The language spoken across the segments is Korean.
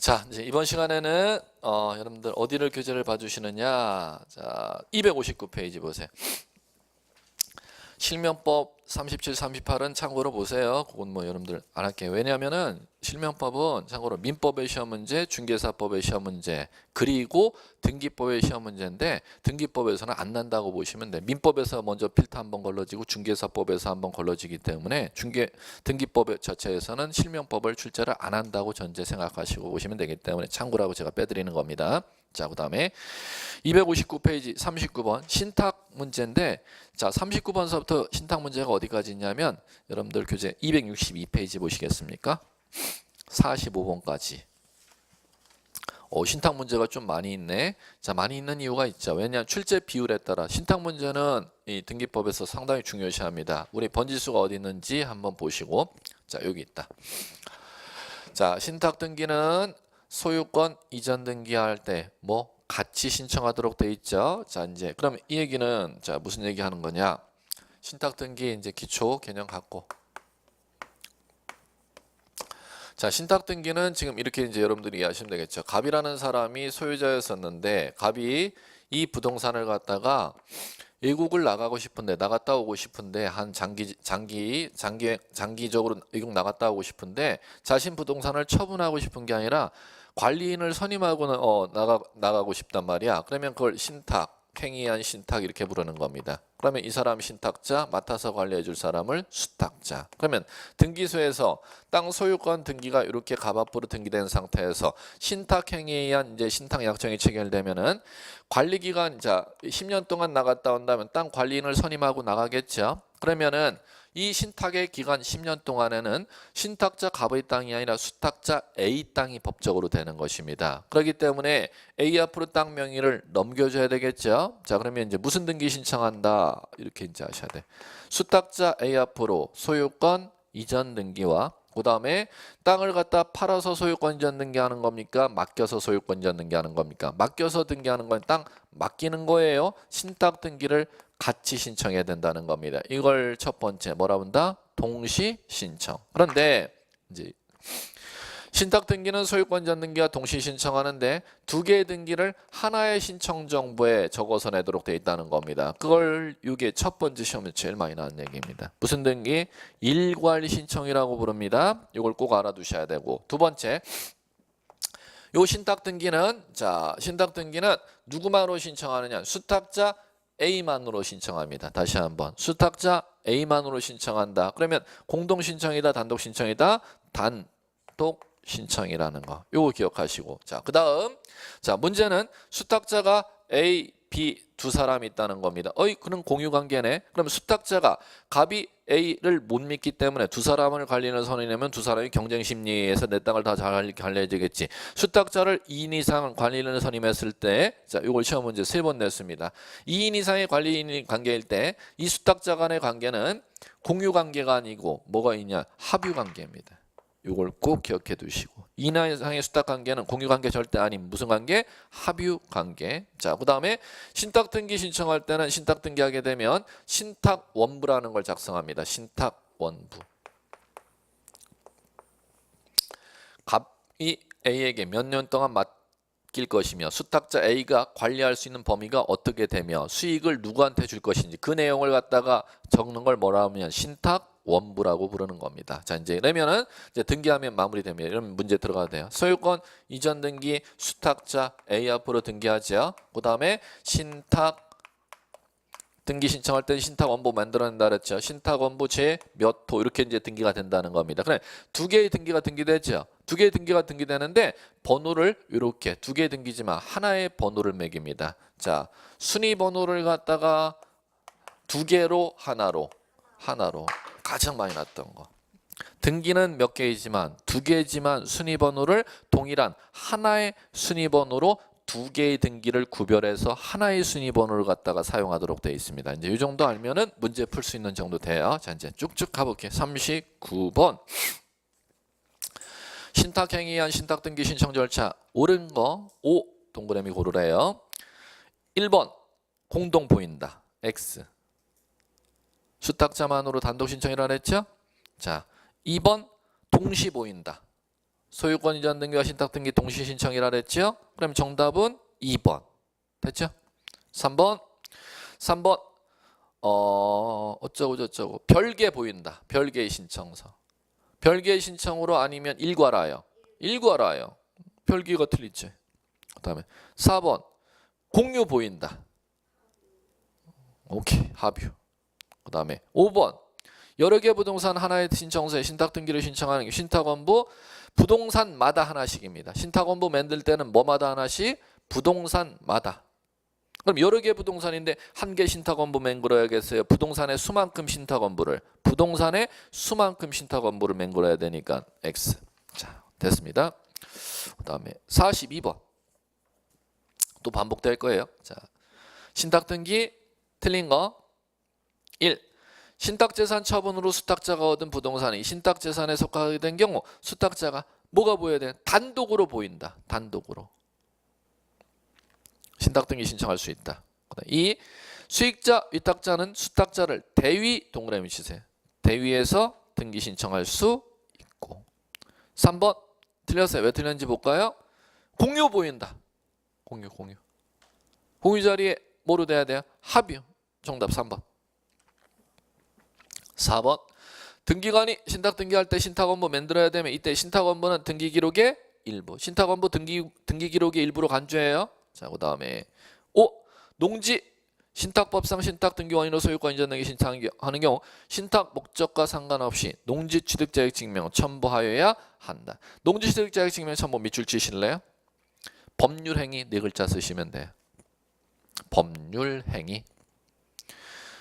자, 이제 이번 시간에는 여러분들 어디를 교재를 봐주시느냐. 자, 259페이지 보세요. 실명법 37, 38은 참고로 보세요. 그건 뭐 여러분들 안 할게요. 왜냐하면은 실명법은 참고로 민법의 시험 문제, 중개사법의 시험 문제, 그리고 등기법의 시험 문제인데 등기법에서는 안 난다고 보시면 돼. 민법에서 먼저 필터 한번 걸러지고 중개사법에서 한번 걸러지기 때문에 등기법 자체에서는 실명법을 출제를 안 한다고 전제 생각하시고 보시면 되기 때문에 참고라고 제가 빼드리는 겁니다. 자, 그 다음에 259페이지 39번 신탁 문제인데, 자 39번서부터 신탁 문제가 어디까지 있냐면 여러분들 교재 262페이지 보시겠습니까? 45번까지. 신탁 문제가 좀 많이 있네. 자, 많이 있는 이유가 있죠. 왜냐하면 출제 비율에 따라 신탁 문제는 이 등기법에서 상당히 중요시합니다. 우리 번지수가 어디 있는지 한번 보시고, 자 여기 있다. 자, 신탁 등기는 소유권 이전 등기할 때 뭐 같이 신청하도록 돼 있죠. 자, 이제 그럼 이 얘기는 자 무슨 얘기 하는 거냐? 신탁 등기 이제 기초 개념 갖고. 자, 신탁 등기는 지금 이렇게 이제 여러분들이 이해하시면 되겠죠. 갑이라는 사람이 소유자였었는데 갑이 이 부동산을 갖다가 외국을 나가고 싶은데 나갔다 오고 싶은데 한 장기적으로 외국 나갔다 오고 싶은데 자신 부동산을 처분하고 싶은 게 아니라 관리인을 선임하고는 나가고 싶단 말이야. 그러면 그걸 신탁, 행위한 신탁 이렇게 부르는 겁니다. 그러면 이 사람 신탁자, 맡아서 관리해 줄 사람을 수탁자. 그러면 등기소에서 땅 소유권 등기가 이렇게 갑 앞으로 등기된 상태에서 신탁 행위에 의한 이제 신탁 약정이 체결되면은 관리 기간, 자 10년 동안 나갔다 온다면 땅 관리인을 선임하고 나가겠죠. 그러면은 이 신탁의 기간 10년 동안에는 신탁자 갑의 땅이 아니라 수탁자 A 땅이 법적으로 되는 것입니다. 그렇기 때문에 A 앞으로 땅 명의를 넘겨줘야 되겠죠. 자, 그러면 이제 무슨 등기 신청한다 이렇게 이제 하셔야 돼. 수탁자 A 앞으로 소유권 이전 등기와 그 다음에 땅을 갖다 팔아서 소유권 이전 등기하는 겁니까? 맡겨서 소유권 이전 등기하는 겁니까? 맡겨서 등기하는 건 땅 맡기는 거예요. 신탁 등기를 같이 신청해야 된다는 겁니다. 이걸 첫 번째 뭐라고 한다? 동시 신청. 그런데 이제 신탁 등기는 소유권 이전 등기와 동시 신청하는데 두 개의 등기를 하나의 신청 정보에 적어서 내도록 되어 있다는 겁니다. 그걸 이게 첫 번째 시험에 제일 많이 나온 얘기입니다. 무슨 등기? 일괄 신청이라고 부릅니다. 이걸 꼭 알아두셔야 되고, 두 번째 요 신탁 등기는 신탁 등기는 누구만으로 신청하느냐? 수탁자 A만으로 신청합니다. 다시 한번 수탁자 A만으로 신청한다. 그러면 공동 신청이다, 단독 신청이다? 단독 신청이라는 거. 요거 기억하시고. 자, 그다음 자, 문제는 수탁자가 A, B 두 사람이 있다는 겁니다. 그런 공유 관계네. 그럼 수탁자가 갑이 A를 못 믿기 때문에 두 사람을 관리인을 선임하면 두 사람이 경쟁 심리에서 내 땅을 다 잘 관리해야 되겠지. 수탁자를 2인 이상 관리인을 선임했을 때, 자, 이걸 시험 문제 3번 냈습니다. 2인 이상의 관리인 관계일 때 이 수탁자 간의 관계는 공유 관계가 아니고 뭐가 있냐? 합유 관계입니다. 이걸 꼭 기억해 두시고, 2인 이상의 수탁 관계는 공유 관계 절대 아닌 무슨 관계? 합유 관계. 자, 그 다음에 신탁 등기 신청할 때는 신탁 등기하게 되면 신탁 원부라는 걸 작성합니다. 신탁 원부. 갑이 A에게 몇 년 동안 맡길 것이며 수탁자 A가 관리할 수 있는 범위가 어떻게 되며 수익을 누구한테 줄 것인지 그 내용을 갖다가 적는 걸 뭐라 하면 신탁 원부라고 부르는 겁니다. 자, 이제 이러면은 이제 등기하면 마무리됩니다. 이러면 문제 들어가야 돼요. 소유권 이전 등기 수탁자 A 앞으로 등기하죠. 그 다음에 신탁 등기 신청할 때는 신탁 원부 만들어낸다 그랬죠. 신탁 원부 제 몇 호 이렇게 이제 등기가 된다는 겁니다. 그래, 두 개의 등기가 등기되죠. 두 개의 등기가 등기되는데 번호를 이렇게 두 개의 등기지만 하나의 번호를 매깁니다. 자, 순위 번호를 갖다가 두 개로 하나로 가장 많이 났던 거. 등기는 몇 개이지만 두 개지만 순위 번호를 동일한 하나의 순위 번호로 두 개의 등기를 구별해서 하나의 순위 번호를 갖다가 사용하도록 되어 있습니다. 이제 이 정도 알면은 문제 풀 수 있는 정도 돼요. 자, 이제 쭉쭉 가볼게요. 39번. 신탁 행위에 의한 신탁 등기 신청 절차. 옳은 거 O 동그라미 고르래요. 1번 공동 보인다. X. 수탁자만으로 단독 신청이라 했죠? 자, 2번 동시 보인다. 소유권 이전 등기와 신탁 등기 동시 신청이라 그랬죠? 그럼 정답은 2번. 됐죠? 3번. 어쩌고 저쩌고 별개 보인다. 별개의 신청서. 별개의 신청으로 아니면 일괄하여. 일괄하여. 별개가 틀리죠. 그다음에 4번 공유 보인다. 오케이. 합유. 그다음에 5번 여러 개 부동산 하나의 신청서에 신탁 등기를 신청하는 게 신탁원부 부동산마다 하나씩입니다. 신탁원부 만들 때는 뭐마다 하나씩? 부동산마다. 그럼 여러 개 부동산인데 한 개 신탁원부 맹글어야겠어요. 부동산의 수만큼 신탁원부를 맹글어야 되니까 X. 자, 됐습니다. 그다음에 42번 또 반복될 거예요. 자, 신탁 등기 틀린 거 1. 신탁재산 처분으로 수탁자가 얻은 부동산이 신탁재산에 속하게 된 경우 수탁자가 뭐가 보여야 돼? 단독으로 보인다. 단독으로. 신탁 등기 신청할 수 있다. 2. 수익자, 위탁자는 수탁자를 대위 동그라미 치세요. 대위에서 등기 신청할 수 있고. 3번 틀렸어요. 왜 틀렸는지 볼까요? 공유 보인다. 공유. 공유 자리에 뭐로 돼야 돼요? 합유. 정답 3번. 4번 등기관이 신탁 등기할 때 신탁원부 만들어야 되면 이때 신탁원부는 등기 기록의 일부. 신탁원부 등기 기록의 일부로 간주해요. 자, 그다음에 5. 농지 신탁법상 신탁 등기원인으로 소유권 이전 등기 신청하는 경우 신탁 목적과 상관없이 농지 취득 자격 증명 첨부하여야 한다. 농지 취득 자격 증명 첨부 밑줄 치실래요? 법률 행위 네 글자 쓰시면 돼요. 법률 행위.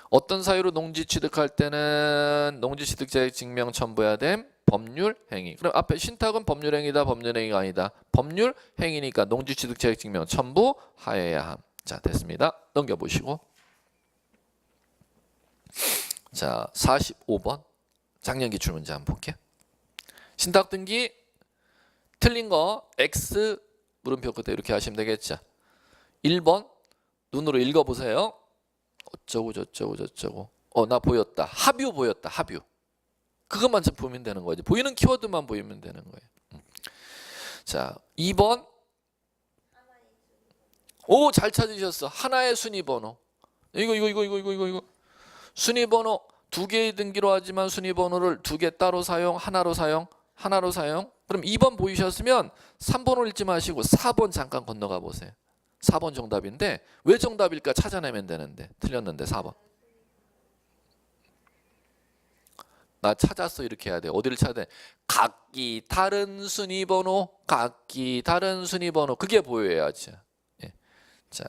어떤 사유로 농지 취득할 때는 농지 취득 자격 증명 첨부해야 됨? 법률 행위. 그럼 앞에 신탁은 법률 행위다, 법률 행위가 아니다. 법률 행위니까 농지 취득 자격 증명 첨부하여야 함. 자, 됐습니다. 넘겨보시고. 자, 45번 작년 기출 문제 한번 볼게요. 신탁 등기 틀린 거 X 물음표 끝에 이렇게 하시면 되겠죠. 1번 눈으로 읽어보세요. 어쩌고 저쩌고 나 보였다. 합유 보였다. 합유. 그것만 좀 보면 되는 거지. 보이는 키워드만 보이면 되는 거예요. 자, 2번. 오, 잘 찾으셨어. 하나의 순위번호. 이거. 순위번호 두 개의 등기로 하지만 순위번호를 두 개 따로 사용, 하나로 사용. 그럼 2번 보이셨으면 3번을 읽지 마시고 4번 잠깐 건너가 보세요. 4번 정답인데 왜 정답일까 찾아내면 되는데 틀렸는데 4번. 나 찾았어 이렇게 해야 돼. 어디를 찾아야 돼? 각기 다른 순위번호, 그게 보여야지. 예. 자,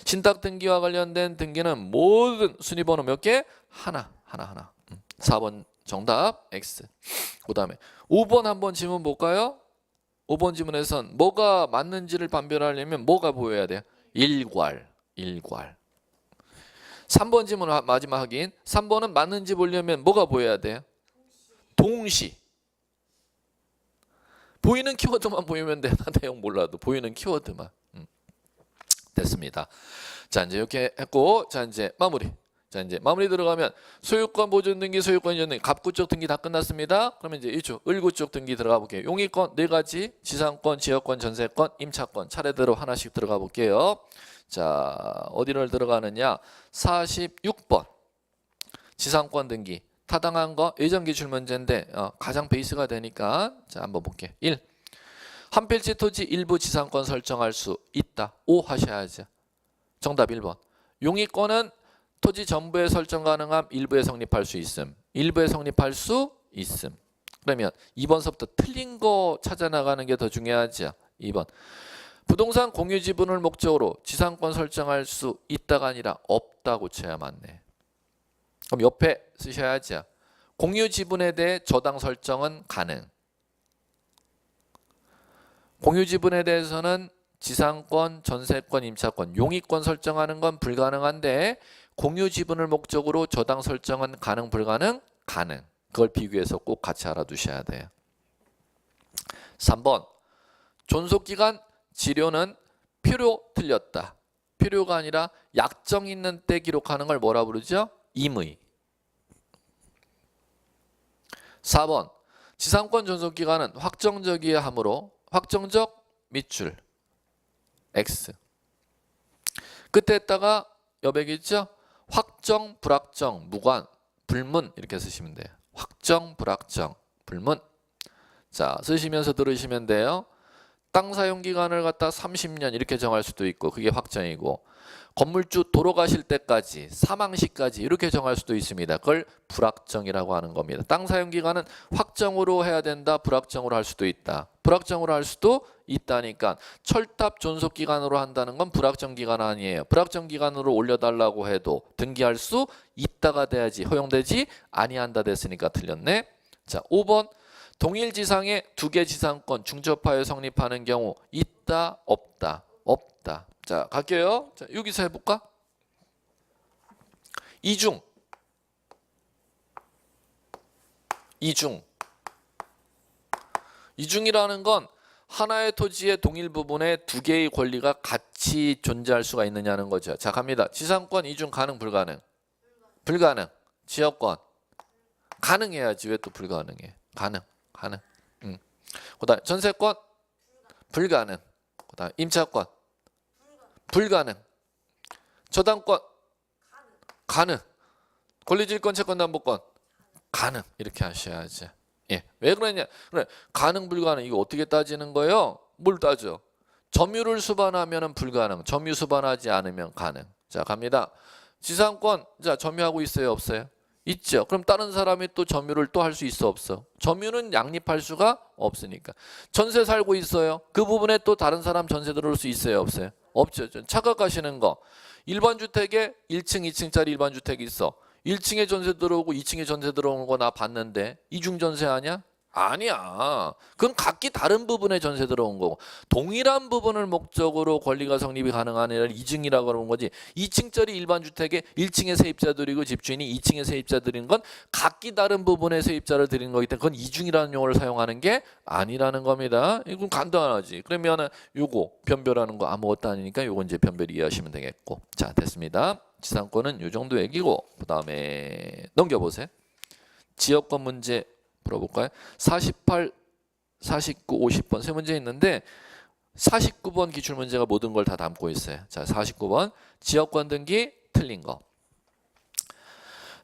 신탁 등기와 관련된 등기는 모든 순위번호 몇 개? 하나. 4번 정답 X. 그다음에 5번 한번 지문 볼까요? 5번 지문에선 뭐가 맞는지를 판별하려면 뭐가 보여야 돼요? 일괄. 3번 지문 마지막 확인. 3번은 맞는지 보려면 뭐가 보여야 돼요? 동시. 보이는 키워드만 보이면 돼. 나 내용 몰라도 보이는 키워드만. 됐습니다. 자, 이제 이렇게 했고, 자, 이제 마무리. 자, 이제 마무리 들어가면 소유권 보존 등기, 소유권 이전 등기, 갑구 쪽 등기 다 끝났습니다. 그러면 이제 이쪽 을구 쪽 등기 들어가 볼게요. 용의권 4가지, 지상권, 지역권, 전세권, 임차권 차례대로 하나씩 들어가 볼게요. 자, 어디를 들어가느냐? 46번 지상권 등기. 타당한 거 예전 기출 문제인데 가장 베이스가 되니까 자, 한번 볼게요. 1. 한 필지 토지 일부 지상권 설정할 수 있다. 5 하셔야죠. 정답 1번. 용의권은 토지 전부에 설정 가능함, 일부에 성립할 수 있음. 일부에 성립할 수 있음. 그러면 2번서부터 틀린 거 찾아 나가는 게 더 중요하죠. 2번. 부동산 공유 지분을 목적으로 지상권 설정할 수 있다가 아니라 없다고 쳐야 맞네. 그럼 옆에 쓰셔야죠. 공유 지분에 대해 저당 설정은 가능. 공유 지분에 대해서는 지상권, 전세권, 임차권, 용의권 설정하는 건 불가능한데 공유 지분을 목적으로 저당 설정은 가능, 불가능? 가능. 그걸 비교해서 꼭 같이 알아두셔야 돼요. 3번. 존속기간 지료는 필요 틀렸다. 필요가 아니라 약정 있는 때 기록하는 걸 뭐라 부르죠? 임의. 4번. 지상권 존속 기간은 확정적이어야 하므로 확정적 밑줄 X. 끝에다가 여백이 있죠? 확정, 불확정, 무관, 불문 이렇게 쓰시면 돼요. 확정, 불확정, 불문. 자, 쓰시면서 들으시면 돼요. 땅 사용 기간을 갖다 30년 이렇게 정할 수도 있고 그게 확정이고 건물주 돌아가실 때까지 사망 시까지 이렇게 정할 수도 있습니다. 그걸 불확정이라고 하는 겁니다. 땅 사용 기간은 확정으로 해야 된다. 불확정으로 할 수도 있다. 불확정으로 할 수도 있다니까 철탑 존속 기간으로 한다는 건 불확정 기간 아니에요. 불확정 기간으로 올려달라고 해도 등기할 수 있다가 돼야지 허용되지 아니한다 됐으니까 틀렸네. 자, 5번 동일 지상에 두 개 지상권 중첩하여 성립하는 경우 있다 없다 없다. 자, 갈게요. 자, 여기서 해볼까? 이중 이중이라는 건 하나의 토지의 동일 부분에 두 개의 권리가 같이 존재할 수가 있느냐는 거죠. 자, 갑니다. 지상권 이중 가능 불가능? 불가능. 지역권 가능해야지. 왜 또 불가능해? 가능. 그다음 전세권 불가능. 그다음 임차권 불가능. 저당권 가능. 권리질권 채권담보권 가능. 이렇게 하셔야지. 예. 왜 그러냐? 그래. 가능 불가능 이거 어떻게 따지는 거예요? 뭘 따져? 점유를 수반하면은 불가능. 점유 수반하지 않으면 가능. 자, 갑니다. 지상권 자, 점유하고 있어요, 없어요? 있죠. 그럼 다른 사람이 또 점유를 또 할 수 있어, 없어? 점유는 양립할 수가 없으니까. 전세 살고 있어요. 그 부분에 또 다른 사람 전세 들어올 수 있어요, 없어요? 없죠. 착각하시는 거. 일반 주택에 1층, 2층짜리 일반 주택이 있어. 1층에 전세 들어오고 2층에 전세 들어오는 거 나 봤는데 이중 전세 아니야? 아니야. 그건 각기 다른 부분에 전세 들어온 거고 동일한 부분을 목적으로 권리가 성립이 가능한 애를 이중이라고 그러는 거지. 2층짜리 일반 주택에 1층에 세입자들이고 집주인이 2층에 세입자들인 건 각기 다른 부분에 세입자를 드리는 거기 때문에 그건 이중이라는 용어를 사용하는 게 아니라는 겁니다. 이건 간단하지. 그러면 요거 변별하는 거 아무것도 아니니까 요거 이제 변별 이해하시면 되겠고. 자, 됐습니다. 지상권은 요 정도 얘기고 그 다음에 넘겨보세요. 지역권 문제 풀어볼까요? 48, 49, 50번 세 문제 있는데 49번 기출문제가 모든 걸 다 담고 있어요. 자, 49번 지역권 등기 틀린 거.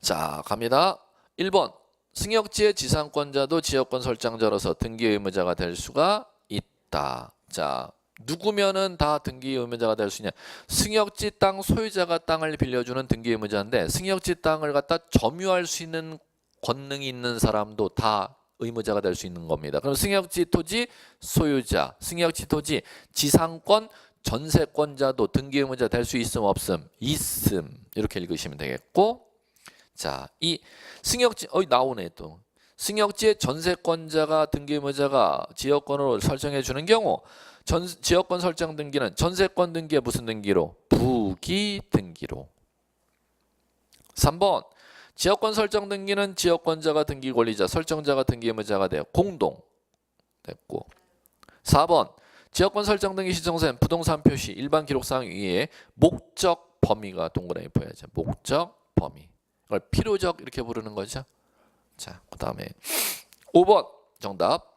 자, 갑니다. 1번 승역지의 지상권자도 지역권 설정자로서 등기 의무자가 될 수가 있다. 자, 누구면은 다 등기 의무자가 될 수 있냐? 승역지 땅 소유자가 땅을 빌려주는 등기 의무자인데 승역지 땅을 갖다 점유할 수 있는 권능이 있는 사람도 다 의무자가 될 수 있는 겁니다. 그럼 승역지 토지 소유자, 승역지 토지 지상권 전세권자도 등기 의무자 될 수 있음 없음? 있음. 이렇게 읽으시면 되겠고. 자, 이 승역지 나오네 또. 승역지의 전세권자가 등기 의무자가 지역권으로 설정해 주는 경우 지역권 설정 등기는 전세권 등기에 무슨 등기로? 부기 등기로. 3번 지역권 설정 등기는 지역권자가 등기 권리자, 설정자가 등기 의무자가 돼요. 공동 됐고. 4번 지역권 설정 등기 시정서엔 부동산 표시 일반 기록사항 위에 목적 범위가 동그라미 보여야죠. 목적 범위. 이걸 필요적 이렇게 부르는 거죠. 자, 그 다음에 5번 정답.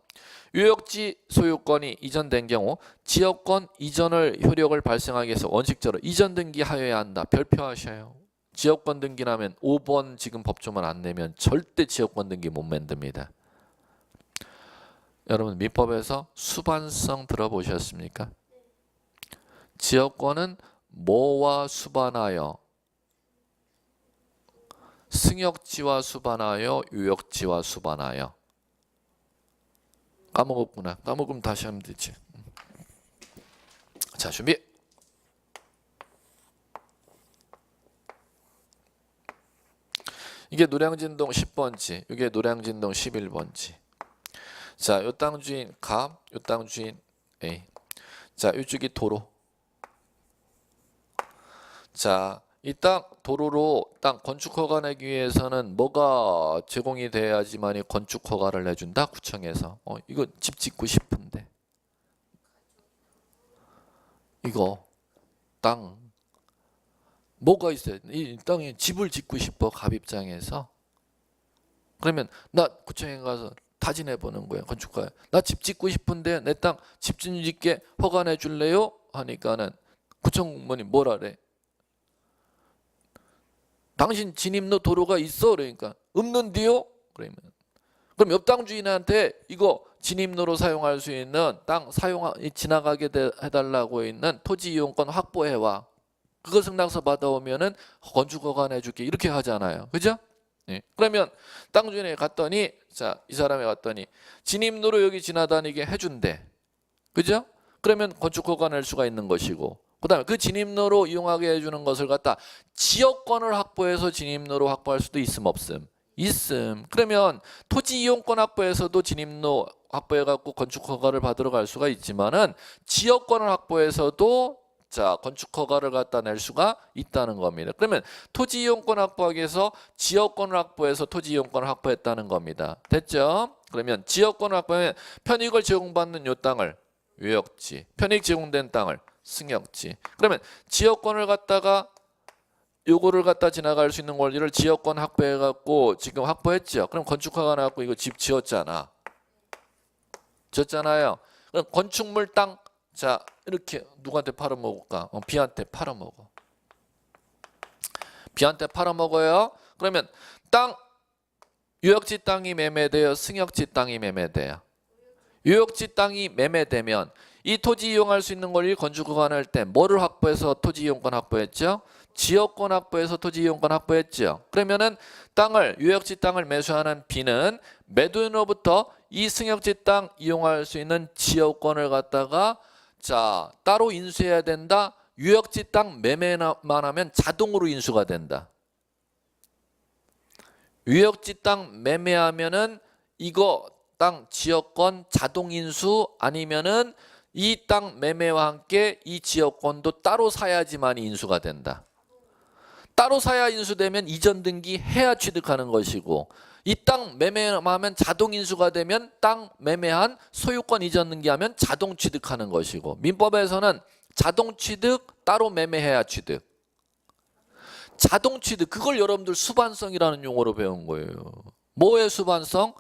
유역지 소유권이 이전된 경우 지역권 이전을 효력을 발생하기 위해서 원칙적으로 이전 등기하여야 한다. 별표하셔요. 지역권 등기라면 5번 지금 법조문 안 내면 절대 지역권 등기 못 만듭니다. 여러분 민법에서 수반성 들어보셨습니까? 지역권은 뭐와 수반하여? 승역지와 수반하여 유역지와 수반하여. 까먹었구나. 까먹으면 다시 하면 되지. 자, 준비. 이게 노량진동 10번지, 이게 노량진동 11번지. 자, 요 땅 주인 갑, 요 땅 주인 A. 자, 이쪽이 도로. 자, 이 땅 도로로 땅 건축 허가 내기 위해서는 뭐가 제공이 돼야지만이 건축 허가를 내준다 구청에서. 이거 집 짓고 싶은데 이거 땅 뭐가 있어요? 이 땅에 집을 짓고 싶어 갑 입장에서. 그러면 나 구청에 가서 타진해 보는 거예요. 건축가에. 나 집 짓고 싶은데 내 땅 집 짓게 허가내 줄래요? 하니까는 구청 공무원이 뭐라래? 당신 진입로 도로가 있어? 그러니까 없는데요? 그러면 그럼 옆 땅 주인한테 이거 진입로로 사용할 수 있는 땅 지나가게 해달라고 있는 토지 이용권 확보해와. 그거 승낙서 받아오면은 건축허가 내줄게 이렇게 하잖아요. 그죠? 예. 그러면 땅 주인에 갔더니 자, 이 사람이 갔더니 진입로로 여기 지나다니게 해준대. 그죠? 그러면 건축허가 낼 수가 있는 것이고 그다음에 그 진입로로 이용하게 해주는 것을 갖다 지역권을 확보해서 진입로로 확보할 수도 있음 없음? 있음. 그러면 토지 이용권 확보에서도 진입로 확보해갖고 건축허가를 받으러 갈 수가 있지만은 지역권을 확보해서도 자 건축허가를 갖다 낼 수가 있다는 겁니다. 그러면 토지 이용권 확보하기 위해서 지역권을 확보해서 토지 이용권을 확보했다는 겁니다. 됐죠? 그러면 지역권을 확보하면 편익을 제공받는 요 땅을 유역지, 편익 제공된 땅을 승역지. 그러면 지역권을 갖다가 요거를 갖다 지나갈 수 있는 권리를 지역권 확보해갖고 지금 확보했죠. 그럼 건축허가 나왔고 이거 집 지었잖아. 지었잖아요. 그럼 건축물 땅 자 이렇게 누구한테 팔아먹을까? B한테 팔아먹어. B한테 팔아먹어요. 그러면 땅 유역지 땅이 매매돼요? 승역지 땅이 매매돼요? 유역지 땅이 매매되면 이 토지 이용할 수 있는 권리를 건축허가 낼 때 뭐를 확보해서 토지 이용권 확보했죠? 지역권 확보해서 토지 이용권 확보했죠. 그러면은 땅을 유역지 땅을 매수하는 B는 매도인으로부터 이 승역지 땅 이용할 수 있는 지역권을 갖다가 자 따로 인수해야 된다. 유역지 땅 매매만 하면 자동으로 인수가 된다. 유역지 땅 매매하면은 이거 땅 지역권 자동 인수 아니면은 이 땅 매매와 함께 이 지역권도 따로 사야지만 인수가 된다. 따로 사야 인수되면 이전 등기 해야 취득하는 것이고 이 땅 매매하면 자동 인수가 되면 땅 매매한 소유권 이전 등기하면 자동 취득하는 것이고 민법에서는 자동 취득 따로 매매해야 취득. 자동 취득 그걸 여러분들 수반성이라는 용어로 배운 거예요. 뭐의 수반성?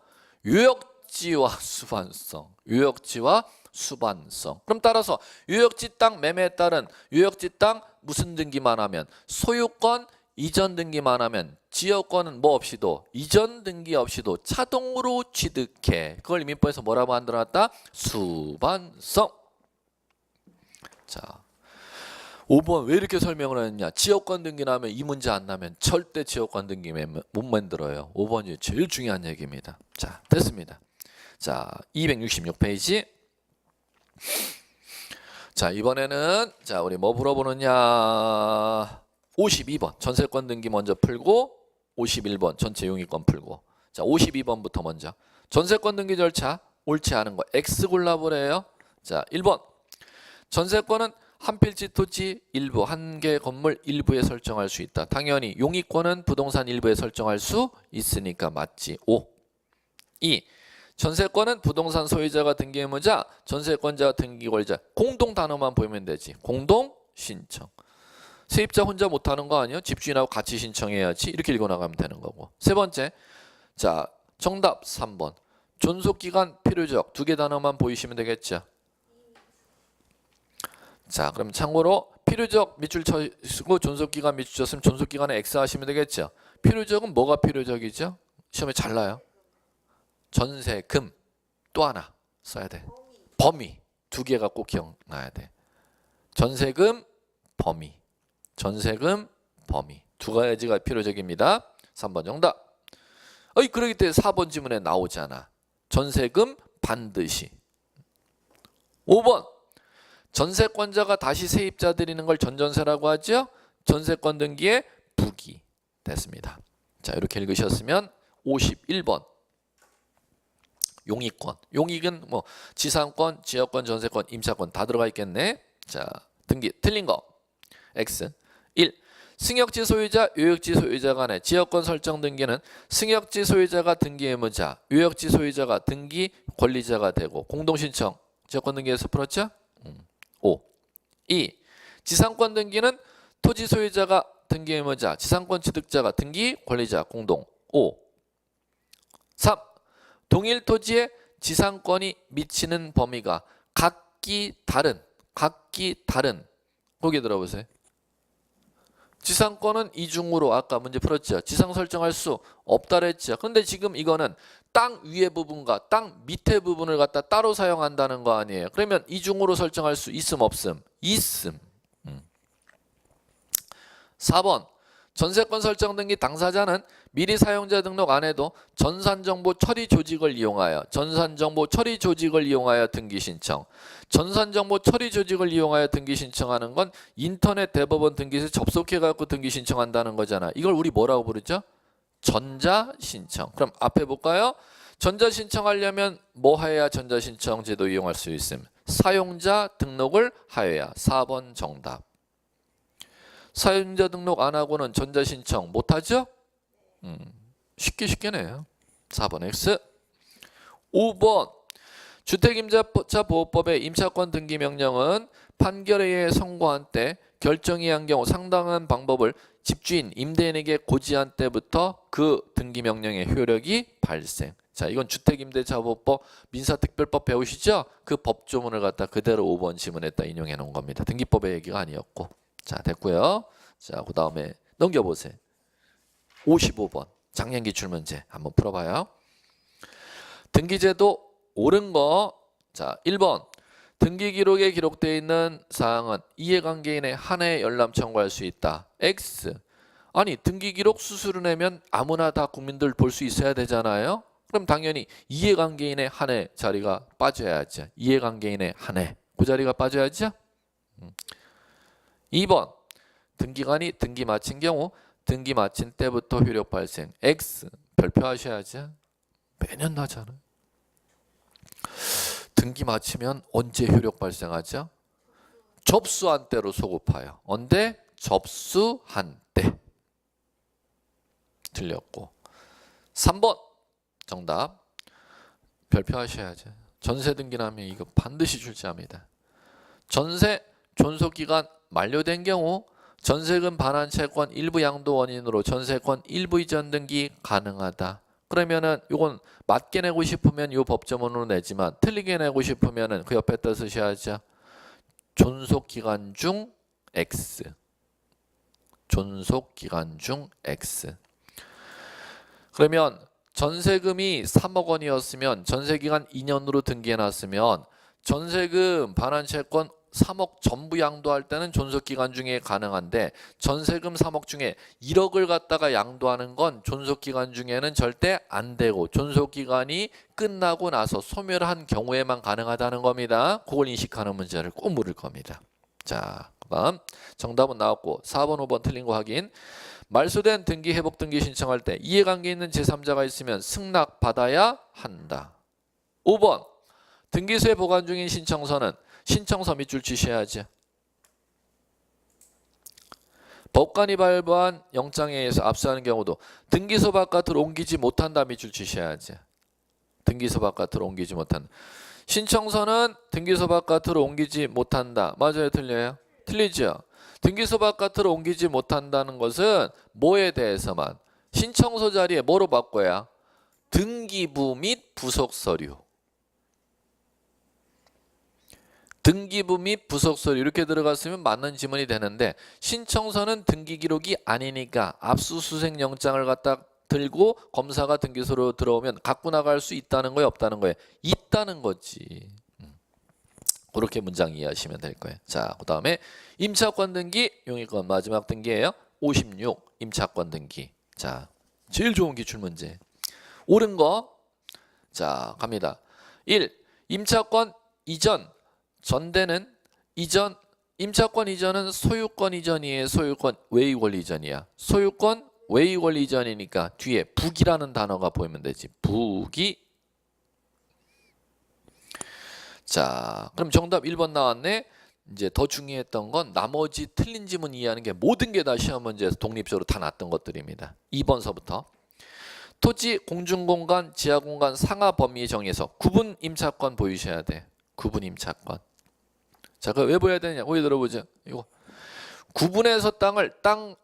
유역지와 수반성. 유역지와 수반성. 그럼 따라서 유역지 땅 매매에 따른 유역지 땅 무슨 등기만 하면 소유권 이전 등기만 하면 지역권은 뭐 없이도 이전 등기 없이도 자동으로 취득해. 그걸 민법에서 뭐라고 만들어놨다? 수반성. 자 5번 왜 이렇게 설명을 했냐? 지역권 등기 나면 이 문제 안 나면 절대 지역권 등기 못 만들어요. 5번이 제일 중요한 얘기입니다. 자 됐습니다. 자 266페이지. 자 이번에는 자 우리 뭐 물어보느냐? 52번 전세권 등기 먼저 풀고 51번 전체 용의권 풀고 자 52번부터 먼저 전세권 등기 절차 옳지 않은 거 X 골라보래요. 자 1번 전세권은 한 필지 토지 일부 한 개 건물 일부에 설정할 수 있다. 당연히 용의권은 부동산 일부에 설정할 수 있으니까 맞지. 5. 2. 전세권은 부동산 소유자가 등기 의무자 전세권자가 등기 권리자 공동 단어만 보이면 되지. 공동 신청. 세입자 혼자 못하는 거 아니에요? 집주인하고 같이 신청해야지. 이렇게 읽어나가면 되는 거고. 세 번째 자 정답 3번 존속기간 필요적 두 개 단어만 보이시면 되겠죠. 자 그럼 참고로 필요적 밑줄 쳐쓰고 존속기간 밑줄 쳤으면 존속기간에 X 하시면 되겠죠. 필요적은 뭐가 필요적이죠? 시험에 잘 나요. 전세금 또 하나 써야 돼. 범위 두 개가 꼭 기억나야 돼. 전세금 범위 전세금 범위 두 가지가 필요적입니다. 3번 정답. 그러기 때문에 4번 지문에 나오잖아. 전세금 반드시. 5번 전세권자가 다시 세입자 드리는 걸 전전세라고 하죠. 전세권 등기의 부기 됐습니다. 자 이렇게 읽으셨으면 51번 용의권. 용익은 뭐 지상권, 지역권, 전세권, 임차권 다 들어가 있겠네. 자 등기 틀린 거 X. 1. 승역지 소유자, 유역지 소유자 간의 지역권 설정 등기는 승역지 소유자가 등기 의무자, 유역지 소유자가 등기 권리자가 되고 공동신청 지역권 등기에서 풀었죠? 5. 2. 지상권 등기는 토지 소유자가 등기 의무자, 지상권 취득자가 등기 권리자 공동. 5. 3. 동일 토지의 지상권이 미치는 범위가 각기 다른 거기 들어보세요. 지상권은 이중으로 아까 문제 풀었죠. 지상 설정할 수 없다 그랬죠. 근데 지금 이거는 땅 위에 부분과 땅 밑에 부분을 갖다 따로 사용한다는 거 아니에요. 그러면 이중으로 설정할 수 있음 없음? 있음. 4번 전세권 설정 등기 당사자는 미리 사용자 등록 안 해도 전산정보 처리 조직을 이용하여 등기 신청. 전산정보 처리 조직을 이용하여 등기 신청하는 건 인터넷 대법원 등기소에 접속해 갖고 등기 신청한다는 거잖아. 이걸 우리 뭐라고 부르죠? 전자신청. 그럼 앞에 볼까요? 전자신청하려면 뭐 하여야 전자신청 제도 이용할 수 있음? 사용자 등록을 하여야. 4번 정답. 사용자 등록 안 하고는 전자신청 못하죠? 쉽게네요. 4번 X. 5번 주택임대차 보호법의 임차권 등기 명령은 판결에 의해 선고한 때 결정이 한 경우 상당한 방법을 집주인, 임대인에게 고지한 때부터 그 등기 명령의 효력이 발생. 자, 이건 주택임대차 보호법 민사특별법 배우시죠? 그 법조문을 갖다 그대로 5번 지문에다 인용해 놓은 겁니다. 등기법의 얘기가 아니었고. 자, 됐고요. 자, 그 다음에 넘겨보세요. 55번 작년 기출문제 한번 풀어봐요. 등기제도 옳은 거. 자, 1번 등기 기록에 기록되어 있는 사항은 이해관계인의 한해 열람 청구할 수 있다. X. 아니 등기 기록 수수료 내면 아무나 다 국민들 볼 수 있어야 되잖아요. 그럼 당연히 이해관계인의 한해 자리가 빠져야죠. 이해관계인의 한해 그 자리가 빠져야죠. 2번 등기관이 등기 마친 경우 등기 마친 때부터 효력 발생. X. 별표하셔야죠. 매년 나잖아요. 등기 마치면 언제 효력 발생하죠? 접수한 때로 소급하여. 언제? 접수한 때. 틀렸고. 3번 정답. 별표하셔야죠. 전세 등기라면 이거 반드시 출제합니다. 전세 존속기간 만료된 경우 전세금 반환 채권 일부 양도 원인으로 전세권 일부 이전 등기 가능하다. 그러면은 이건 맞게 내고 싶으면 이 법조문으로 내지만 틀리게 내고 싶으면은 그 옆에다 쓰셔야죠. 존속기간 중 X. 존속기간 중 X. 그러면 전세금이 3억 원이었으면 전세기간 2년으로 등기해놨으면 전세금 반환 채권 3억 전부 양도할 때는 존속기간 중에 가능한데 전세금 3억 중에 1억을 갖다가 양도하는 건 존속기간 중에는 절대 안 되고 존속기간이 끝나고 나서 소멸한 경우에만 가능하다는 겁니다. 그걸 인식하는 문제를 꼭 물을 겁니다. 자, 그다음 정답은 나왔고 4번 5번 틀린 거 확인. 말소된 등기 회복 등기 신청할 때 이해관계 있는 제3자가 있으면 승낙받아야 한다. 5번 등기소에 보관 중인 신청서는 신청서 밑줄 치셔야지. 법관이 발부한 영장에 의해서 압수하는 경우도 등기소 바깥으로 옮기지 못한다 밑줄 치셔야지. 등기소 바깥으로 옮기지 못한다. 신청서는 등기소 바깥으로 옮기지 못한다. 맞아요? 틀려요? 틀리죠? 등기소 바깥으로 옮기지 못한다는 것은 뭐에 대해서만? 신청서 자리에 뭐로 바꿔야? 등기부 및 부속서류. 등기부 및 부속서류 이렇게 들어갔으면 맞는 지문이 되는데 신청서는 등기 기록이 아니니까 압수수색 영장을 갖다 들고 검사가 등기소로 들어오면 갖고 나갈 수 있다는 거예요? 없다는 거예요? 있다는 거지. 그렇게 문장 이해하시면 될 거예요. 자, 그 다음에 임차권 등기 용의권 마지막 등기예요. 56 임차권 등기. 자, 제일 좋은 기출문제. 옳은 거. 자, 갑니다. 1. 임차권 이전 전대는 이전 임차권 이전은 소유권 이전이에요. 소유권 외유권 이전이야. 소유권 외유권 이전이니까 뒤에 북이라는 단어가 보이면 되지. 북이. 자, 그럼 정답 1번 나왔네. 이제 더 중요했던 건 나머지 틀린 지문 이해하는 게 모든 게 다 시험 문제에서 독립적으로 다 났던 것들입니다. 2번서부터 토지 공중공간 지하공간 상하 범위 정해서 구분 임차권 보이셔야 돼. 구분 임차권. 자, 그거 왜 보여야 되느냐? 오해 들어보죠. 이거 구분해서 땅을 땅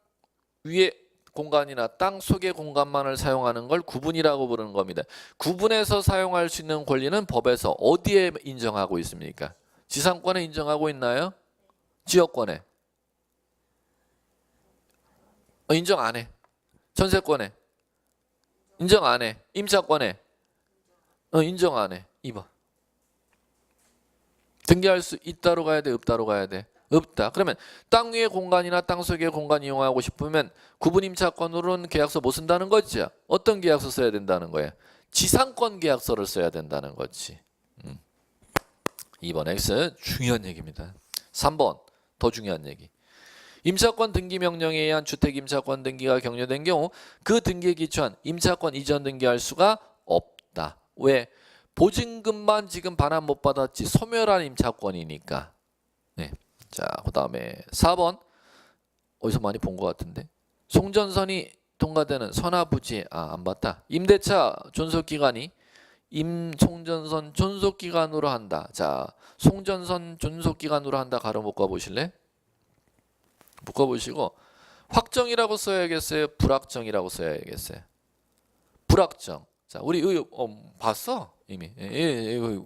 위에 공간이나 땅 속의 공간만을 사용하는 걸 구분이라고 부르는 겁니다. 구분해서 사용할 수 있는 권리는 법에서 어디에 인정하고 있습니까? 지상권에 인정하고 있나요? 지역권에? 인정 안 해. 전세권에? 인정 안 해. 임차권에? 인정 안 해. 2번. 등기할 수 있다로 가야 돼? 없다로 가야 돼? 없다. 그러면 땅 위의 공간이나 땅 속의 공간 이용하고 싶으면 구분 임차권으로는 계약서 못 쓴다는 거죠. 어떤 계약서 써야 된다는 거예요? 지상권 계약서를 써야 된다는 거지. 2번 X 중요한 얘기입니다. 3번 더 중요한 얘기. 임차권 등기 명령에 의한 주택 임차권 등기가 격려된 경우 그 등기에 기초한 임차권 이전 등기할 수가 없다. 왜? 보증금만 지금 반환 못 받았지 소멸한 임차권이니까. 네. 자, 그다음에 4번 어디서 많이 본 것 같은데. 송전선이 통과되는 선화부지 안 봤다. 임대차 존속기간이 송전선 존속기간으로 한다. 자, 송전선 존속기간으로 한다. 가로 묶어 보실래? 묶어 보시고 확정이라고 써야겠어요? 불확정이라고 써야겠어요? 불확정. 자, 우리 봤어? 이미.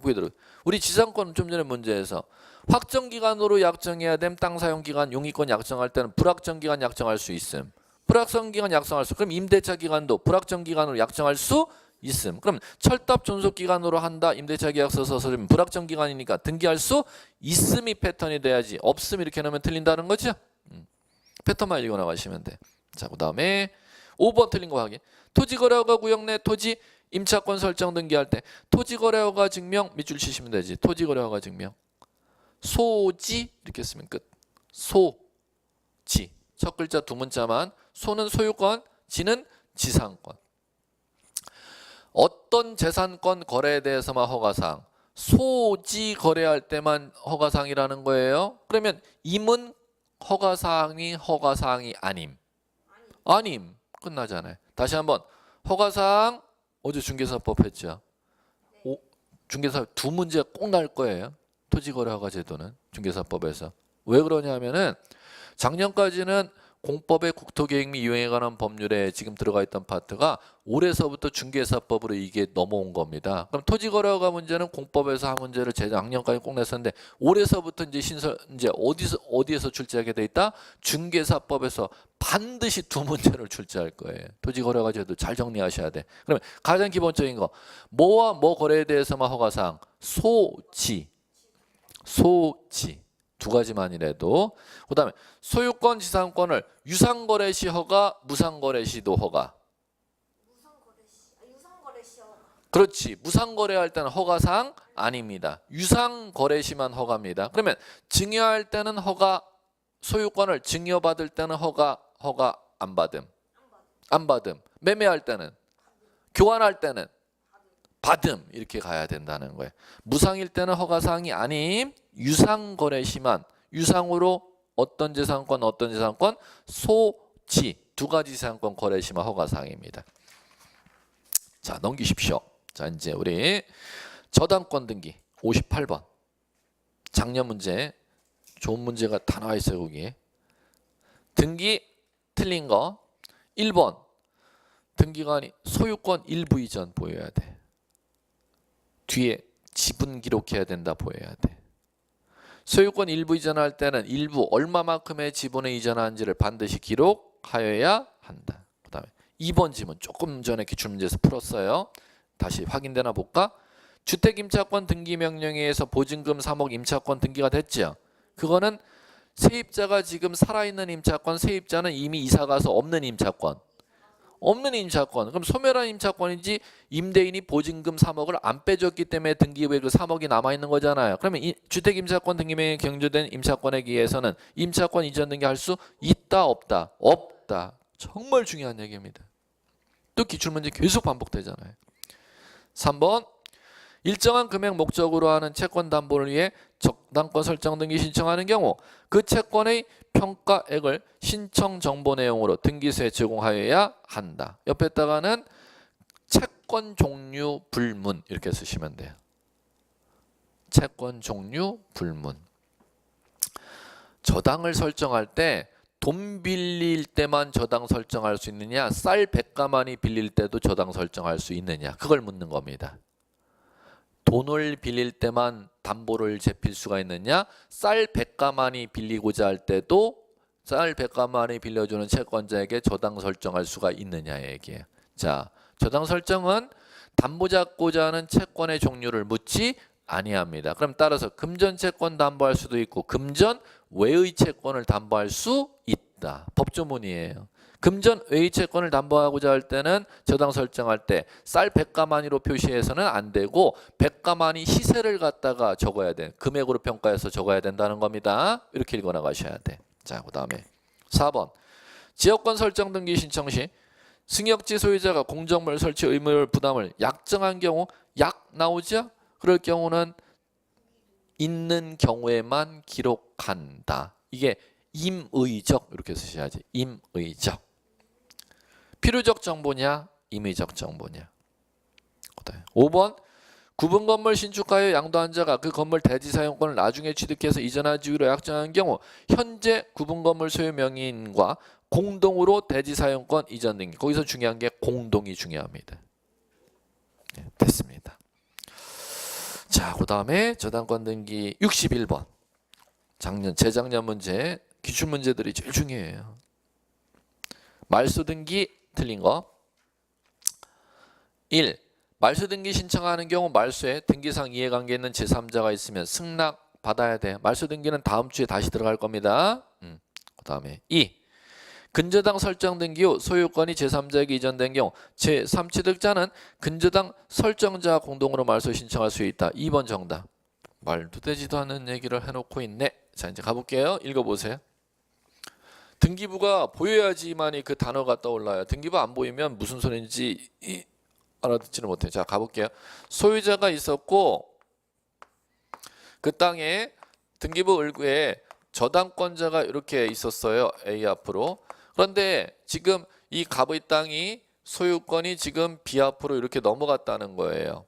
그대로. 우리 지상권 좀 전에 문제에서 확정 기간으로 약정해야 됨. 땅 사용 기간, 용의권 약정할 때는 불확정 기간 약정할 수 있음. 불확정 기간 약정할 수. 그럼 임대차 기간도 불확정 기간으로 약정할 수 있음. 그럼 철답 존속 기간으로 한다. 임대차 계약서 써서 불확정 기간이니까 등기할 수 있음이 패턴이 돼야지. 없음 이렇게 넣으면 틀린다는 거죠. 패턴만 읽어 나가시면 돼. 자, 그다음에 5번 틀린 거 확인. 토지거래허가 구역 내 토지 임차권 설정 등기할 때 토지거래허가 증명 밑줄 치시면 되지. 토지거래허가 증명. 소지 이렇게 쓰면 끝. 소지. 첫 글자 두 문자만. 소는 소유권, 지는 지상권. 어떤 재산권 거래에 대해서만 허가사항. 소지 거래할 때만 허가사항이라는 거예요. 그러면 임은 허가사항이 아님. 아님. 끝나잖아요. 다시 한번. 허가사항 어제 중개사법 했죠. 중개사법 두 문제 꼭 날 거예요. 토지거래허가 제도는 중개사법에서. 왜 그러냐면은 작년까지는 공법의 국토계획 및 이용에 관한 법률에 지금 들어가 있던 파트가 올해서부터 중개사법으로 이게 넘어온 겁니다. 그럼 토지거래허가 문제는 공법에서 한 문제를 재작년까지 꼭 냈었는데 올해서부터 이제 어디에서 출제하게 돼 있다? 중개사법에서 반드시 두 문제를 출제할 거예요. 토지거래허가 제도 잘 정리하셔야 돼. 그러면 가장 기본적인 거 뭐와 뭐 거래에 대해서만 허가사항 소지 두 가지만이라도. 그 다음에 소유권 지상권을 유상거래 시 허가 무상거래 시도 허가. 유상거래 시 허가. 그렇지. 무상거래할 때는 허가사항 아닙니다. 유상거래 시만 허가입니다. 그러면 증여할 때는 허가, 소유권을 증여받을 때는 허가 안 받음. 안 받음. 매매할 때는, 교환할 때는 받음. 이렇게 가야 된다는 거예요. 무상일 때는 허가사항이 아님. 유상거래 시만. 유상으로 어떤 재산권 소지 두 가지 재산권 거래 시만 허가사항입니다. 자, 넘기십시오. 자, 이제 우리 저당권 등기 58번. 작년 문제 좋은 문제가 다 나와 있어요. 거기에 등기 틀린 거 1번 등기관이 소유권 일부 이전 보여야 돼. 뒤에 지분 기록해야 된다 보여야 돼. 소유권 일부 이전할 때는 일부 얼마만큼의 지분을 이전하는지를 반드시 기록하여야 한다. 그 다음에 2번 지문 조금 전에 기출문제에서 풀었어요. 다시 확인되나 볼까? 주택임차권 등기명령에 의해서 보증금 3억 임차권 등기가 됐죠. 그거는 세입자가 지금 살아있는 임차권, 세입자는 이미 이사가서 없는 임차권. 그럼 소멸한 임차권인지 임대인이 보증금 3억을 안 빼줬기 때문에 등기부에 그 3억이 남아있는 거잖아요. 그러면 이 주택임차권 등기명령에 경조된 임차권에 의해서는 임차권 이전 등기할 수 있다 없다? 없다. 정말 중요한 얘기입니다. 또 기출문제 계속 반복되잖아요. 3번 일정한 금액 목적으로 하는 채권 담보를 위해 저당권 설정 등기 신청하는 경우 그 채권의 평가액을 신청 정보 내용으로 등기소에 제공하여야 한다. 옆에다가는 채권 종류 불문 이렇게 쓰시면 돼요. 채권 종류 불문. 저당을 설정할 때 돈 빌릴 때만 저당 설정할 수 있느냐, 쌀 100가마니 빌릴 때도 저당 설정할 수 있느냐, 그걸 묻는 겁니다. 돈을 빌릴 때만 담보를 제필 수가 있느냐, 쌀 100가마니 빌리고자 할 때도 쌀 100가마니 빌려주는 채권자에게 저당 설정할 수가 있느냐 얘기예요. 자, 저당 설정은 담보 잡고자 하는 채권의 종류를 묻지 아니합니다. 그럼 따라서 금전 채권 담보할 수도 있고 금전 외의 채권을 담보할 수 있다. 법조문이에요. 금전 외의 채권을 담보하고자 할 때는 저당 설정할 때 쌀 100가마니로 표시해서는 안 되고 100가마니 시세를 갖다가 적어야 돼. 금액으로 평가해서 적어야 된다는 겁니다. 이렇게 읽어 나가셔야 돼. 자, 그다음에 4번. 지역권 설정 등기 신청 시 승역지 소유자가 공정물 설치 의무 부담을 약정한 경우 약 나오죠? 그럴 경우는 있는 경우에만 기록한다. 이게 임의적 이렇게 쓰셔야지. 임의적. 필요적 정보냐 임의적 정보냐. 5번 구분 건물 신축하여 양도한 자가 그 건물 대지 사용권을 나중에 취득해서 이전하지로 약정한 경우 현재 구분 건물 소유 명의인과 공동으로 대지 사용권 이전 등기. 거기서 중요한 게 공동이 중요합니다. 네, 됐습니다. 자, 그 다음에 저당권 등기 61번. 재작년 문제, 기출 문제들이 제일 중요해요. 말소 등기 틀린 거. 1. 말소 등기 신청하는 경우 말소에 등기상 이해관계 있는 제3자가 있으면 승낙 받아야 돼. 말소 등기는 다음 주에 다시 들어갈 겁니다. 그 다음에 2. 근저당 설정 등기 후 소유권이 제3자에게 이전된 경우 제3취득자는 근저당 설정자 공동으로 말소 신청할 수 있다. 2번 정답. 말도 되지도 않는 얘기를 해놓고 있네. 자, 이제 가볼게요. 읽어보세요. 등기부가 보여야지만이 그 단어가 떠올라요. 등기부 안 보이면 무슨 소리인지 알아듣지는 못해요. 자, 가볼게요. 소유자가 있었고 그 땅에 등기부 을구에 저당권자가 이렇게 있었어요. A 앞으로. 그런데 지금 이 갑의 땅이 소유권이 지금 B 앞으로 이렇게 넘어갔다는 거예요.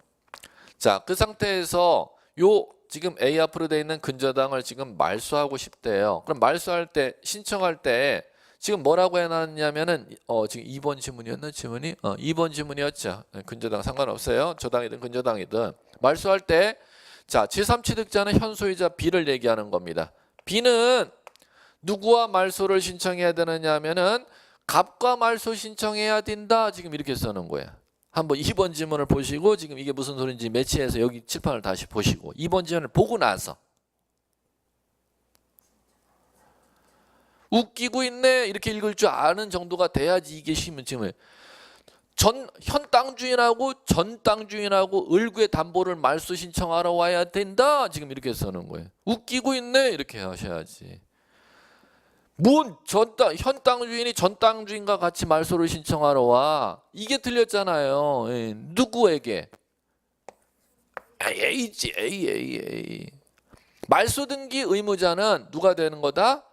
자, 그 상태에서 요 지금 A 앞으로 돼 있는 근저당을 지금 말소하고 싶대요. 그럼 말소할 때 신청할 때 지금 뭐라고 해놨냐면은 지금 2번 지문이었나 지문이? 2번 지문이었죠. 근저당 상관없어요. 저당이든 근저당이든 말소할 때 자, 제3취득자는 현 소유자 B를 얘기하는 겁니다. B는 누구와 말소를 신청해야 되느냐 하면은 갑과 말소 신청해야 된다. 지금 이렇게 써는 거야. 한번 2번 지문을 보시고 지금 이게 무슨 소리인지 매치해서 여기 칠판을 다시 보시고 2번 지문을 보고 나서 웃기고 있네 이렇게 읽을 줄 아는 정도가 돼야지 이게 신문증을 현 땅주인하고 전 땅주인하고 을구의 담보를 말소 신청하러 와야 된다. 지금 이렇게 써는 거예요. 웃기고 있네 이렇게 하셔야지. 현 땅주인이 전 땅주인과 같이 말소를 신청하러 와. 이게 틀렸잖아요. 예, 누구에게? A지 A. 말소 등기 의무자는 누가 되는 거다?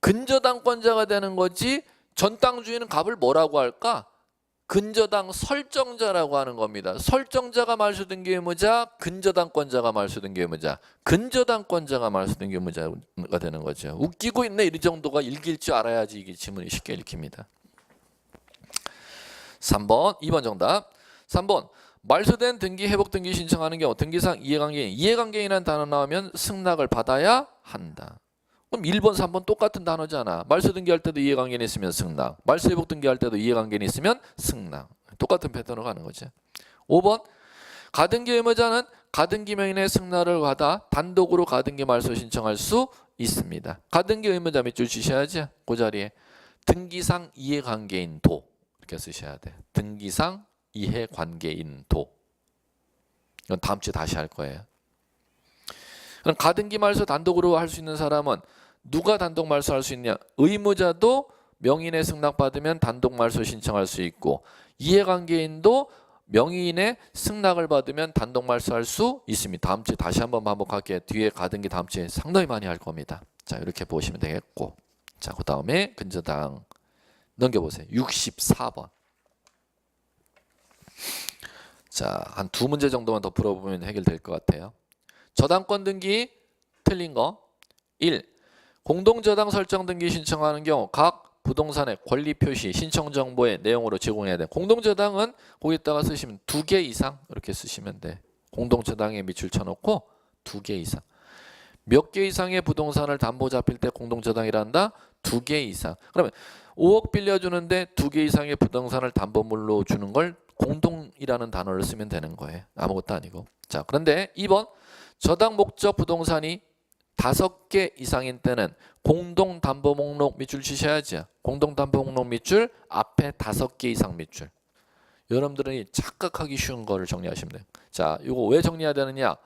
근저당권자가 되는 거지. 전 땅주인은 갑을 뭐라고 할까? 근저당 설정자라고 하는 겁니다. 설정자가 말소 등기 의무자, 근저당권자가 말소 등기 의무자, 근저당권자가 말소 등기 의무자가 되는 거죠. 웃기고 있네 이 정도가 읽힐 줄 알아야지 이게 지문이 쉽게 읽힙니다. 3번, 2번 정답. 3번 말소된 등기 회복 등기 신청하는 경우 등기상 이해관계인이라는 단어 나오면 승낙을 받아야 한다. 그럼 1번, 3번 똑같은 단어잖아. 말소 등기할 때도 이해관계인이 있으면 승낙. 말소 회복 등기할 때도 이해관계인이 있으면 승낙. 똑같은 패턴으로 가는 거죠. 5번 가등기 의무자는 가등기 명인의 승낙을 받아 단독으로 가등기 말소 신청할 수 있습니다. 가등기 의무자 밑줄 치셔야지. 그 자리에 등기상 이해관계인 도 이렇게 쓰셔야 돼. 등기상 이해관계인 도. 이건 다음 주에 다시 할 거예요. 그럼 가등기 말소 단독으로 할 수 있는 사람은 누가 단독 말소할 수 있냐? 의무자도 명인의 승낙받으면 단독 말소 신청할 수 있고 이해관계인도 명의인의 승낙을 받으면 단독 말소할 수 있습니다. 다음 주에 다시 한번 반복할게요. 뒤에 가등기 다음 주에 상당히 많이 할 겁니다. 자, 이렇게 보시면 되겠고, 자, 그 다음에 근저당 넘겨보세요. 64번. 자, 한 2문제 정도만 더 풀어보면 해결될 것 같아요. 저당권 등기 틀린 거 1. 공동저당 설정 등기 신청하는 경우 각 부동산의 권리 표시 신청 정보의 내용으로 제공해야 돼. 공동저당은 거기다가 쓰시면 2개 이상 이렇게 쓰시면 돼. 공동저당에 밑줄 쳐놓고 2개 이상. 몇 개 이상의 부동산을 담보 잡힐 때 공동저당이란다? 2개 이상. 그러면 5억 빌려주는데 2개 이상의 부동산을 담보물로 주는 걸 공동이라는 단어를 쓰면 되는 거예요. 아무것도 아니고. 자, 그런데 2번 저당 목적 부동산이 5개 이상인 때는 공동담보 목록 밑줄 치셔야죠. 공동담보 목록 밑줄 앞에 5개 이상 밑줄. 여러분들이 착각하기 쉬운 거를 정리하시면 돼요. 자, 이거 왜 정리해야 되느냐?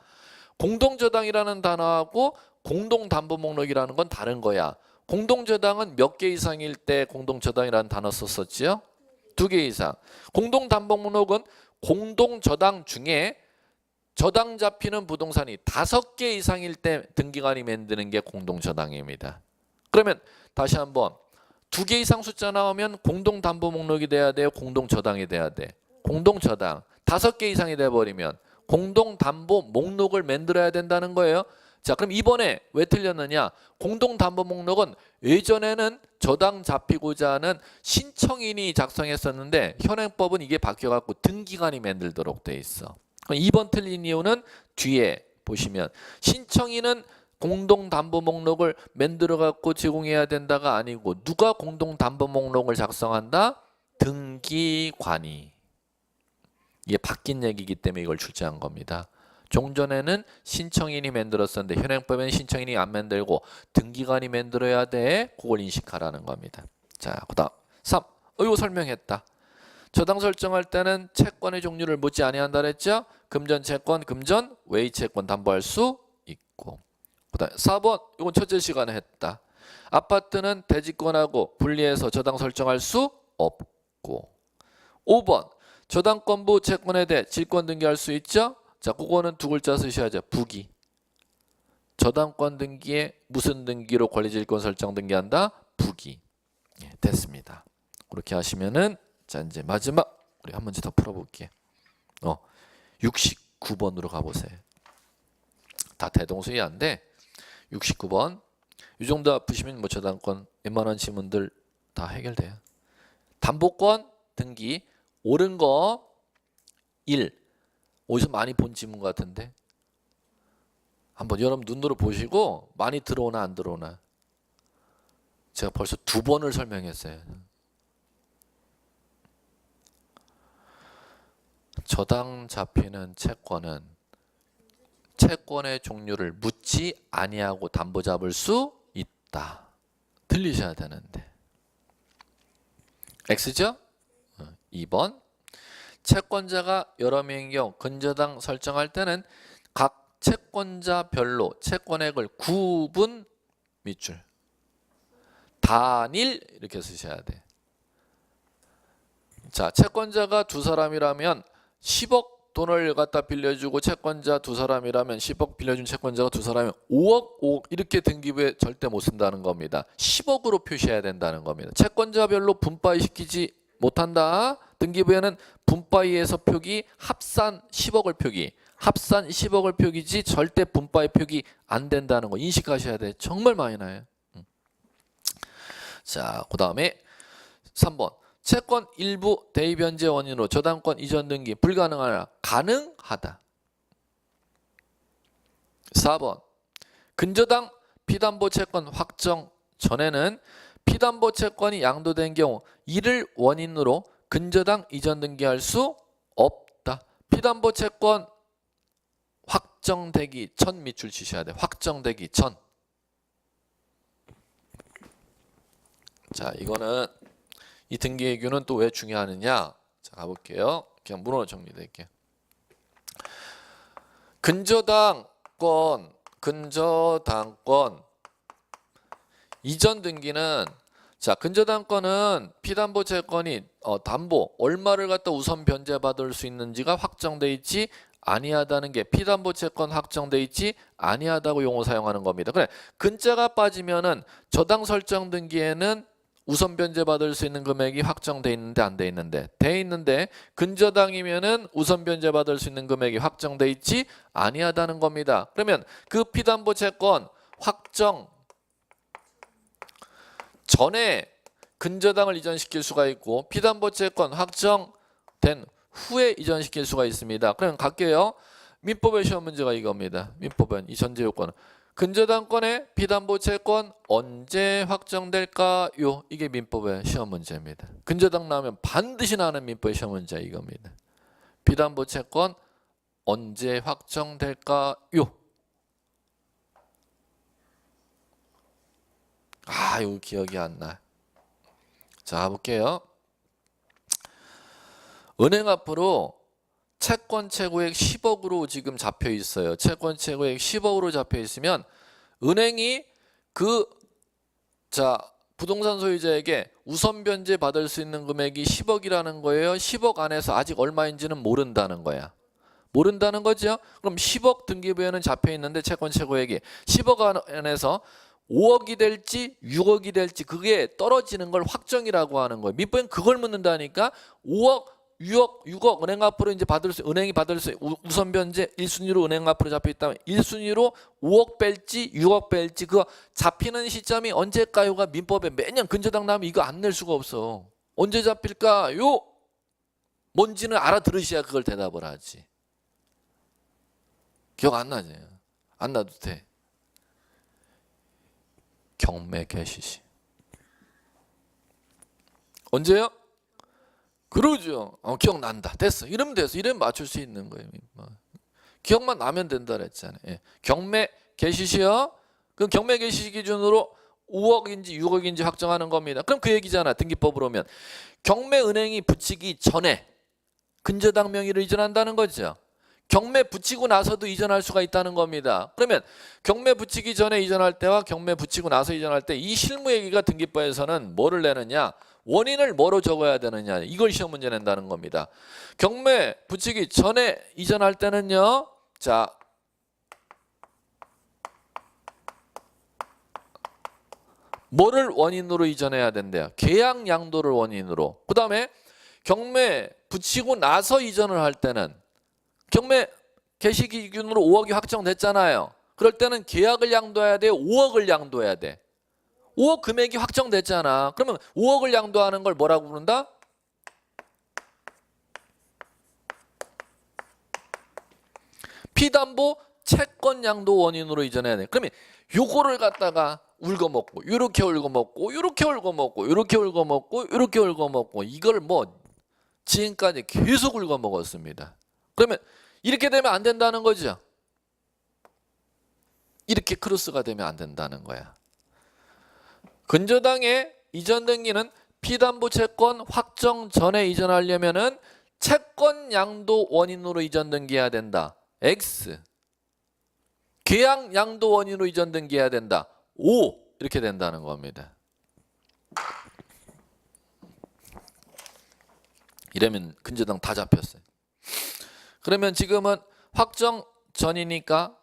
공동저당이라는 단어하고 공동담보 목록이라는 건 다른 거야. 공동저당은 몇 개 이상일 때 공동저당이라는 단어 썼었지요? 2개 이상. 공동담보 목록은 공동저당 중에 저당 잡히는 부동산이 5개 이상일 때 등기관이 만드는 게 공동저당입니다. 그러면 다시 한번 2개 이상 숫자 나오면 공동담보 목록이 돼야 돼요? 공동저당이 돼야 돼? 공동저당. 5개 이상이 돼버리면 공동담보 목록을 만들어야 된다는 거예요. 자, 그럼 이번에 왜 틀렸느냐? 공동담보 목록은 예전에는 저당 잡히고자 하는 신청인이 작성했었는데 현행법은 이게 바뀌어갖고 등기관이 만들도록 돼 있어. 2번 틀린 이유는 뒤에 보시면 신청인은 공동담보 목록을 만들어갖고 제공해야 된다가 아니고 누가 공동담보 목록을 작성한다? 등기관이. 이게 바뀐 얘기이기 때문에 이걸 출제한 겁니다. 종전에는 신청인이 만들었었는데 현행법에는 신청인이 안 만들고 등기관이 만들어야 돼. 그걸 인식하라는 겁니다. 자, 그다음 3. 이거 설명했다. 저당 설정할 때는 채권의 종류를 묻지 아니한다 그랬죠? 금전 채권, 금전, 외의 채권 담보할 수 있고. 그다음 4번 이건 첫째 시간에 했다. 아파트는 대지권하고 분리해서 저당 설정할 수 없고. 5번 저당권부 채권에 대해 질권 등기할 수 있죠? 자, 그거는 2글자 쓰셔야죠. 부기. 저당권 등기에 무슨 등기로 권리질권 설정 등기한다? 부기. 예, 됐습니다. 그렇게 하시면은 자, 이제 마지막 우리 한 문제 더 풀어볼게요. 69번으로 가보세요. 다 대동소이한데 69번 이 정도 푸시면 뭐 저당권 웬만한 지문들 다 해결돼요. 담보권 등기 옳은 거 1. 어디서 많이 본 지문 같은데 한번 여러분 눈으로 보시고 많이 들어오나 안 들어오나. 제가 벌써 2번을 설명했어요. 저당 잡히는 채권은 채권의 종류를 묻지 아니하고 담보 잡을 수 있다. 들리셔야 되는데. X죠? 2번 채권자가 여러 명인 경우 근저당 설정할 때는 각 채권자별로 채권액을 구분 밑줄 단일 이렇게 쓰셔야 돼. 자, 채권자가 2사람이라면 10억 돈을 갖다 빌려주고 채권자 2사람이라면 10억 빌려준 채권자가 2사람이면 5억 이렇게 등기부에 절대 못 쓴다는 겁니다. 10억으로 표시해야 된다는 겁니다. 채권자별로 분파이 시키지 못한다. 등기부에는 분파이에서 표기 합산 10억을 표기 합산 10억을 표기지 절대 분파이 표기 안 된다는 거 인식하셔야 돼. 정말 많이 나요. 자, 그 다음에 3번 채권 일부 대입변제 원인으로 저당권 이전 등기 불가능하나 가능하다. 4번 근저당 피담보 채권 확정 전에는 피담보 채권이 양도된 경우 이를 원인으로 근저당 이전 등기할 수 없다. 피담보 채권 확정되기 전 밑줄 치셔야 돼. 확정되기 전. 자, 이거는 이 등기예규는 또 왜 중요하느냐? 자, 가볼게요. 그냥 문헌으로 정리될게요. 근저당권 이전 등기는 자, 근저당권은 피담보 채권이 담보 얼마를 갖다 우선 변제받을 수 있는지가 확정돼 있지 아니하다는 게 피담보 채권 확정돼 있지 아니하다고 용어 사용하는 겁니다. 그래, 근자가 빠지면은 저당 설정 등기에는 우선 변제받을 수 있는 금액이 확정돼 있는데 안 돼 있는데 돼 있는데 근저당이면은 우선 변제받을 수 있는 금액이 확정돼 있지 아니하다는 겁니다. 그러면 그 피담보 채권 확정 전에 근저당을 이전시킬 수가 있고 피담보채권 확정된 후에 이전시킬 수가 있습니다. 그럼 갈게요. 민법의 시험 문제가 이겁니다. 민법은 이 전제 요건은 근저당권의 피담보채권 언제 확정될까요? 이게 민법의 시험 문제입니다. 근저당 나오면 반드시 나오는 민법의 시험 문제 이겁니다. 피담보채권 언제 확정될까요? 아, 이거 기억이 안 나. 자, 볼게요. 은행 앞으로 채권 최고액 10억으로 지금 잡혀 있어요. 채권 최고액 10억으로 잡혀 있으면 은행이 부동산 소유자에게 우선 변제 받을 수 있는 금액이 10억이라는 거예요. 10억 안에서 아직 얼마인지는 모른다는 거야. 모른다는 거죠. 그럼 10억 등기부에는 잡혀 있는데 채권 최고액이 10억 안에서 5억이 될지 6억이 될지 그게 떨어지는 걸 확정이라고 하는 거예요. 민법은 그걸 묻는다니까. 5억 6억 은행 앞으로 이제 은행이 받을 수 우선 변제 1순위로 은행 앞으로 잡혀 있다면 1순위로 5억 뺄지 6억 뺄지 그거 잡히는 시점이 언제일까요가 민법에 매년 근저당 나오면 이거 안 낼 수가 없어. 언제 잡힐까요? 뭔지는 알아들으셔야 그걸 대답을 하지. 기억 안 나지? 안 나도 돼. 경매 개시시. 언제요? 그러죠. 기억난다. 됐어. 이러면 됐어. 이러면 맞출 수 있는 거예요. 기억만 나면 된다 그랬잖아요. 예. 경매 개시시요. 그럼 경매 개시시 기준으로 5억인지 6억인지 확정하는 겁니다. 그럼 그 얘기잖아. 등기법으로 오면 경매 은행이 붙이기 전에 근저당 명의를 이전한다는 거죠. 경매 붙이고 나서도 이전할 수가 있다는 겁니다. 그러면 경매 붙이기 전에 이전할 때와 경매 붙이고 나서 이전할 때 이 실무 얘기가 등기법에서는 뭐를 내느냐? 원인을 뭐로 적어야 되느냐? 이걸 시험 문제 낸다는 겁니다. 경매 붙이기 전에 이전할 때는요. 자, 뭐를 원인으로 이전해야 된대요? 계약 양도를 원인으로. 그 다음에 경매 붙이고 나서 이전을 할 때는 경매 개시 기준으로 5억이 확정됐잖아요. 그럴 때는 계약을 양도해야 돼? 5억을 양도해야 돼? 5억 금액이 확정됐잖아. 그러면 5억을 양도하는 걸 뭐라고 부른다? 피담보 채권 양도 원인으로 이전해야 돼. 그러면 요거를 갖다가 울거먹고 요렇게 울거먹고 요렇게 울거먹고 요렇게 울거먹고 요렇게 울거먹고 이걸 뭐 지금까지 계속 울거먹었습니다. 그러면 이렇게 되면 안 된다는 거죠. 이렇게 크로스가 되면 안 된다는 거야. 근저당의 이전 등기는 피담보 채권 확정 전에 이전하려면은 채권 양도 원인으로 이전 등기해야 된다. X. 계약 양도 원인으로 이전 등기해야 된다. O. 이렇게 된다는 겁니다. 이러면 근저당 다 잡혔어요. 그러면 지금은 확정 전이니까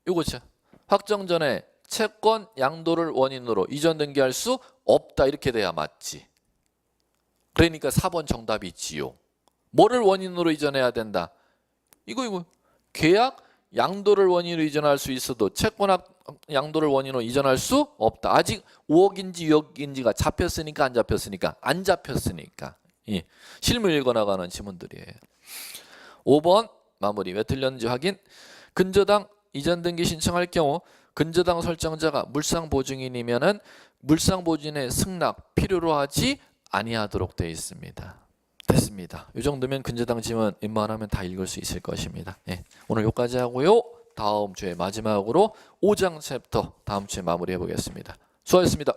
요거죠. 확정 전에 채권 양도를 원인으로 이전 등기할 수 없다 이렇게 돼야 맞지. 그러니까 4번 정답이 있지요. 뭐를 원인으로 이전해야 된다? 이거 계약 양도를 원인으로 이전할 수 있어도 채권 양도를 원인으로 이전할 수 없다. 아직 5억인지 6억인지가 잡혔으니까 안 잡혔으니까 안 잡혔으니까. 예. 실무 읽어나가는 지문들이에요. 5번 마무리. 왜 틀렸는지 확인. 근저당 이전 등기 신청할 경우 근저당 설정자가 물상보증인이면은 물상보증인의 승낙 필요로 하지 아니하도록 되어 있습니다. 됐습니다. 이 정도면 근저당 지문 웬만하면 다 읽을 수 있을 것입니다. 예. 오늘 여기까지 하고요. 다음 주에 마지막으로 5장 챕터 다음 주에 마무리해 보겠습니다. 수고하셨습니다.